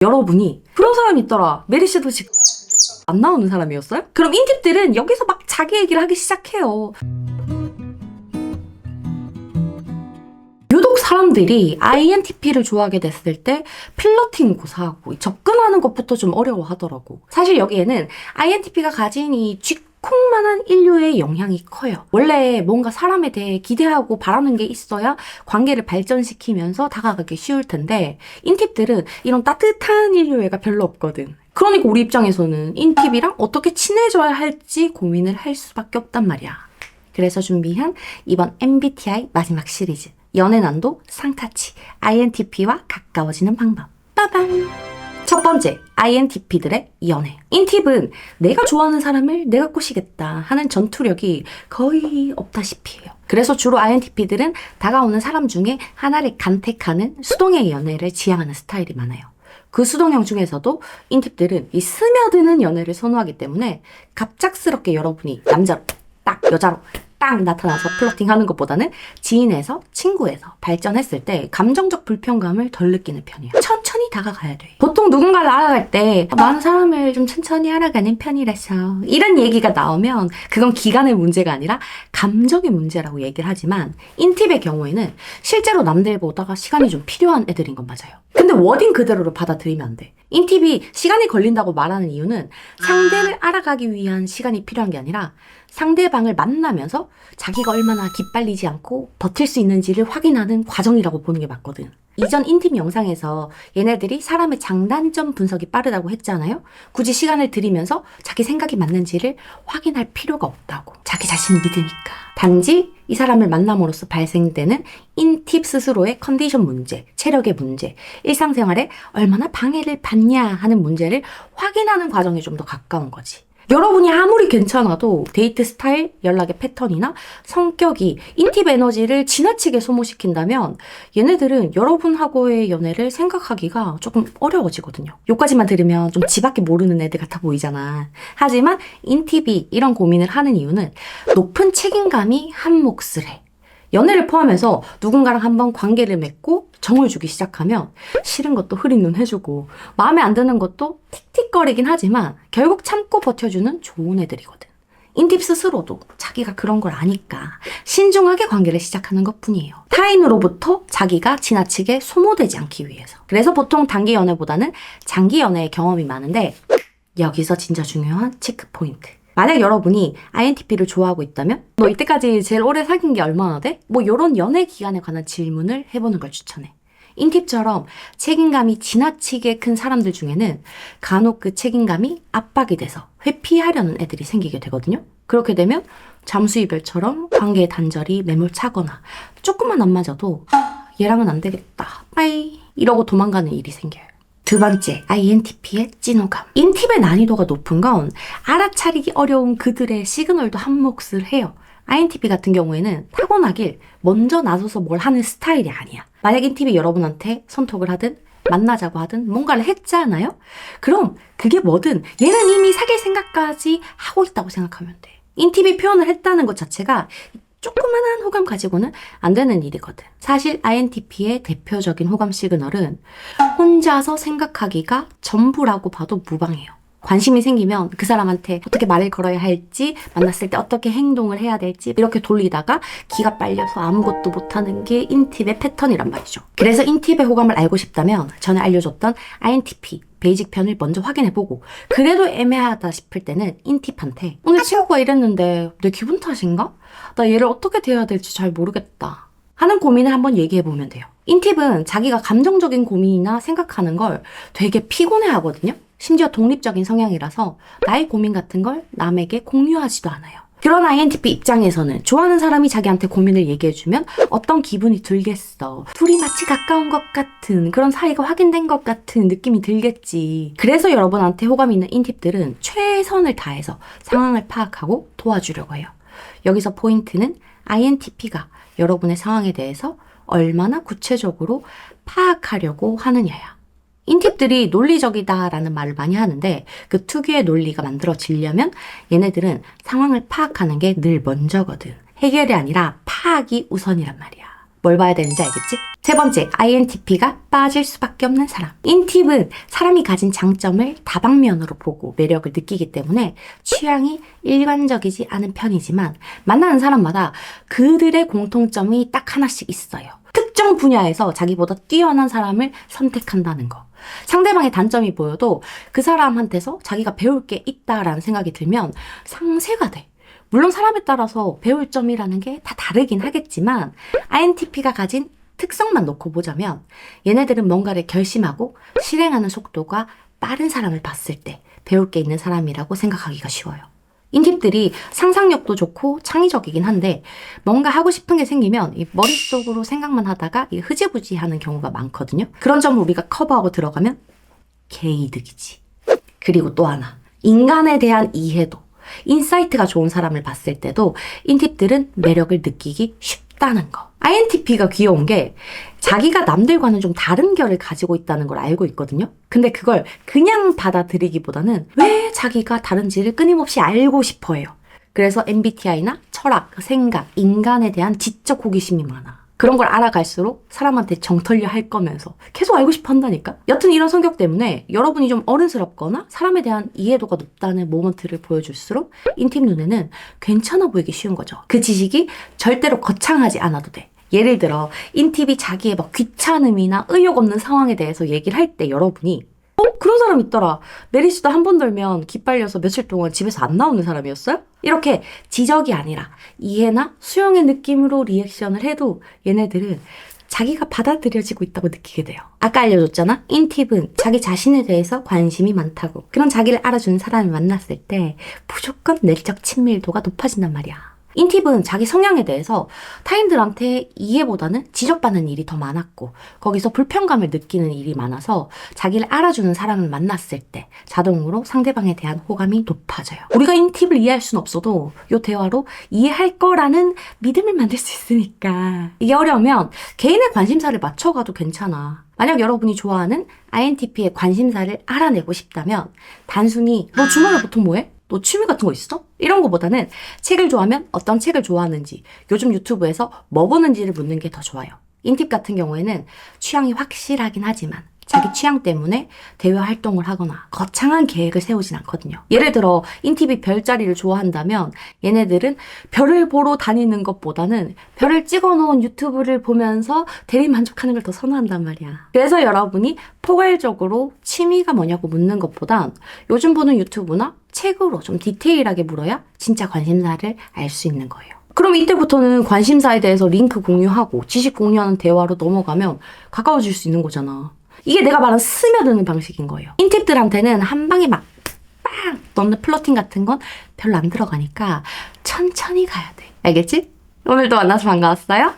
여러분이 그런 사람이 있더라. 메리 씨도 지금 안 나오는 사람이었어요? 그럼 인팁들은 여기서 막 자기 얘기를 하기 시작해요. 유독 사람들이 INTP를 좋아하게 됐을 때 필러팅 고사하고 접근하는 것부터 좀 어려워하더라고. 사실 여기에는 INTP가 가진 이 쥐콩만한 인류의 영향이 커요. 원래 뭔가 사람에 대해 기대하고 바라는 게 있어야 관계를 발전시키면서 다가가기 쉬울 텐데 인팁들은 이런 따뜻한 인류애가 별로 없거든. 그러니까 우리 입장에서는 인팁이랑 어떻게 친해져야 할지 고민을 할 수밖에 없단 말이야. 그래서 준비한 이번 MBTI 마지막 시리즈 연애난도 상타치 INTP와 가까워지는 방법. 빠밤! 첫 번째, INTP들의 연애. 인팁은 내가 좋아하는 사람을 내가 꼬시겠다 하는 전투력이 거의 없다시피 해요. 그래서 주로 INTP들은 다가오는 사람 중에 하나를 간택하는 수동의 연애를 지향하는 스타일이 많아요. 그 수동형 중에서도 인팁들은 이 스며드는 연애를 선호하기 때문에 갑작스럽게 여러분이 남자로 딱 여자로 딱 나타나서 플러팅하는 것보다는 지인에서 친구에서 발전했을 때 감정적 불편감을 덜 느끼는 편이에요. 천천히 다가가야 돼. 보통 누군가를 알아갈 때 많은 사람을 좀 천천히 알아가는 편이라서 이런 얘기가 나오면 그건 기간의 문제가 아니라 감정의 문제라고 얘기를 하지만 인팁의 경우에는 실제로 남들보다가 시간이 좀 필요한 애들인 건 맞아요. 근데 워딩 그대로를 받아들이면 안 돼. 인팁이 시간이 걸린다고 말하는 이유는 상대를 알아가기 위한 시간이 필요한 게 아니라 상대방을 만나면서 자기가 얼마나 기빨리지 않고 버틸 수 있는지를 확인하는 과정이라고 보는 게 맞거든. 이전 인팁 영상에서 얘네들이 사람의 장단점 분석이 빠르다고 했잖아요. 굳이 시간을 들이면서 자기 생각이 맞는지를 확인할 필요가 없다고. 자기 자신을 믿으니까. 단지 이 사람을 만남으로써 발생되는 인팁 스스로의 컨디션 문제, 체력의 문제, 일상생활에 얼마나 방해를 받냐 하는 문제를 확인하는 과정이 좀 더 가까운 거지. 여러분이 아무리 괜찮아도 데이트 스타일, 연락의 패턴이나 성격이 인팁 에너지를 지나치게 소모시킨다면 얘네들은 여러분하고의 연애를 생각하기가 조금 어려워지거든요. 요까지만 들으면 좀 지밖에 모르는 애들 같아 보이잖아. 하지만 인팁이 이런 고민을 하는 이유는 높은 책임감이 한 몫을 해. 연애를 포함해서 누군가랑 한번 관계를 맺고 정을 주기 시작하면 싫은 것도 흐린 눈 해주고 마음에 안 드는 것도 틱틱거리긴 하지만 결국 참고 버텨주는 좋은 애들이거든. 인팁 스스로도 자기가 그런 걸 아니까 신중하게 관계를 시작하는 것뿐이에요. 타인으로부터 자기가 지나치게 소모되지 않기 위해서. 그래서 보통 단기 연애보다는 장기 연애의 경험이 많은데 여기서 진짜 중요한 체크 포인트. 만약 여러분이 INTP를 좋아하고 있다면 너 이때까지 제일 오래 사귄 게 얼마나 돼? 뭐 이런 연애 기간에 관한 질문을 해보는 걸 추천해. 인팁처럼 책임감이 지나치게 큰 사람들 중에는 간혹 그 책임감이 압박이 돼서 회피하려는 애들이 생기게 되거든요. 그렇게 되면 잠수이별처럼 관계의 단절이 매몰차거나 조금만 안 맞아도 얘랑은 안 되겠다, 빠이 이러고 도망가는 일이 생겨요. 두 번째, INTP의 찐호감. 인팁의 난이도가 높은 건 알아차리기 어려운 그들의 시그널도 한 몫을 해요. INTP 같은 경우에는 타고나길 먼저 나서서 뭘 하는 스타일이 아니야. 만약 인팁이 여러분한테 손톱을 하든 만나자고 하든 뭔가를 했잖아요? 그럼 그게 뭐든 얘는 이미 사귈 생각까지 하고 있다고 생각하면 돼. 인팁이 표현을 했다는 것 자체가 조그만한 호감 가지고는 안 되는 일이거든. 사실 INTP의 대표적인 호감 시그널은 혼자서 생각하기가 전부라고 봐도 무방해요. 관심이 생기면 그 사람한테 어떻게 말을 걸어야 할지, 만났을 때 어떻게 행동을 해야 될지 이렇게 돌리다가 기가 빨려서 아무것도 못하는 게 인팁의 패턴이란 말이죠. 그래서 인팁의 호감을 알고 싶다면 전에 알려줬던 INTP 베이직 편을 먼저 확인해보고 그래도 애매하다 싶을 때는 인팁한테 오늘 친구가 이랬는데 내 기분 탓인가? 나 얘를 어떻게 대해야 될지 잘 모르겠다 하는 고민을 한번 얘기해보면 돼요. 인팁은 자기가 감정적인 고민이나 생각하는 걸 되게 피곤해하거든요. 심지어 독립적인 성향이라서 나의 고민 같은 걸 남에게 공유하지도 않아요. 그런 INTP 입장에서는 좋아하는 사람이 자기한테 고민을 얘기해주면 어떤 기분이 들겠어. 둘이 마치 가까운 것 같은 그런 사이가 확인된 것 같은 느낌이 들겠지. 그래서 여러분한테 호감이 있는 인팁들은 최선을 다해서 상황을 파악하고 도와주려고 해요. 여기서 포인트는 INTP가 여러분의 상황에 대해서 얼마나 구체적으로 파악하려고 하느냐야. 인팁들이 논리적이다라는 말을 많이 하는데 그 특유의 논리가 만들어지려면 얘네들은 상황을 파악하는 게 늘 먼저거든. 해결이 아니라 파악이 우선이란 말이야. 뭘 봐야 되는지 알겠지? 세 번째, INTP가 빠질 수밖에 없는 사람. 인팁은 사람이 가진 장점을 다방면으로 보고 매력을 느끼기 때문에 취향이 일관적이지 않은 편이지만 만나는 사람마다 그들의 공통점이 딱 하나씩 있어요. 특정 분야에서 자기보다 뛰어난 사람을 선택한다는 거. 상대방의 단점이 보여도 그 사람한테서 자기가 배울 게 있다라는 생각이 들면 상쇄가 돼. 물론 사람에 따라서 배울 점이라는 게 다 다르긴 하겠지만 INTP가 가진 특성만 놓고 보자면 얘네들은 뭔가를 결심하고 실행하는 속도가 빠른 사람을 봤을 때 배울 게 있는 사람이라고 생각하기가 쉬워요. 인팁들이 상상력도 좋고 창의적이긴 한데 뭔가 하고 싶은 게 생기면 이 머릿속으로 생각만 하다가 흐지부지 하는 경우가 많거든요. 그런 점을 우리가 커버하고 들어가면 개이득이지. 그리고 또 하나, 인간에 대한 이해도, 인사이트가 좋은 사람을 봤을 때도 인팁들은 매력을 느끼기 쉽다는 거. INTP가 귀여운 게 자기가 남들과는 좀 다른 결을 가지고 있다는 걸 알고 있거든요. 근데 그걸 그냥 받아들이기보다는 왜 자기가 다른지를 끊임없이 알고 싶어 해요. 그래서 MBTI나 철학, 생각, 인간에 대한 지적 호기심이 많아. 그런 걸 알아갈수록 사람한테 정 털려 할 거면서 계속 알고 싶어 한다니까? 여튼 이런 성격 때문에 여러분이 좀 어른스럽거나 사람에 대한 이해도가 높다는 모먼트를 보여줄수록 인팁 눈에는 괜찮아 보이기 쉬운 거죠. 그 지식이 절대로 거창하지 않아도 돼. 예를 들어 인팁이 자기의 막 귀찮음이나 의욕 없는 상황에 대해서 얘기를 할 때 여러분이 그런 사람 있더라. 내리시다 한 번 돌면 기빨려서 며칠 동안 집에서 안 나오는 사람이었어요? 이렇게 지적이 아니라 이해나 수용의 느낌으로 리액션을 해도 얘네들은 자기가 받아들여지고 있다고 느끼게 돼요. 아까 알려줬잖아? 인팁은 자기 자신에 대해서 관심이 많다고. 그런 자기를 알아주는 사람을 만났을 때 무조건 내적 친밀도가 높아진단 말이야. 인팁은 자기 성향에 대해서 타인들한테 이해보다는 지적받는 일이 더 많았고 거기서 불편감을 느끼는 일이 많아서 자기를 알아주는 사람을 만났을 때 자동으로 상대방에 대한 호감이 높아져요. 우리가 인팁을 이해할 순 없어도 이 대화로 이해할 거라는 믿음을 만들 수 있으니까. 이게 어려우면 개인의 관심사를 맞춰가도 괜찮아. 만약 여러분이 좋아하는 INTP의 관심사를 알아내고 싶다면 단순히 너 주말에 보통 뭐해? 너 취미 같은 거 있어? 이런 거보다는 책을 좋아하면 어떤 책을 좋아하는지, 요즘 유튜브에서 뭐 보는지를 묻는 게 더 좋아요. 인팁 같은 경우에는 취향이 확실하긴 하지만 자기 취향 때문에 대외 활동을 하거나 거창한 계획을 세우진 않거든요. 예를 들어 인팁이 별자리를 좋아한다면 얘네들은 별을 보러 다니는 것보다는 별을 찍어놓은 유튜브를 보면서 대리만족하는 걸 더 선호한단 말이야. 그래서 여러분이 포괄적으로 취미가 뭐냐고 묻는 것보단 요즘 보는 유튜브나 책으로 좀 디테일하게 물어야 진짜 관심사를 알 수 있는 거예요. 그럼 이때부터는 관심사에 대해서 링크 공유하고 지식 공유하는 대화로 넘어가면 가까워질 수 있는 거잖아. 이게 내가 말한 스며드는 방식인 거예요. 인팁들한테는 한 방에 막 빵 넣는 플러팅 같은 건 별로 안 들어가니까 천천히 가야 돼. 알겠지? 오늘도 만나서 반가웠어요.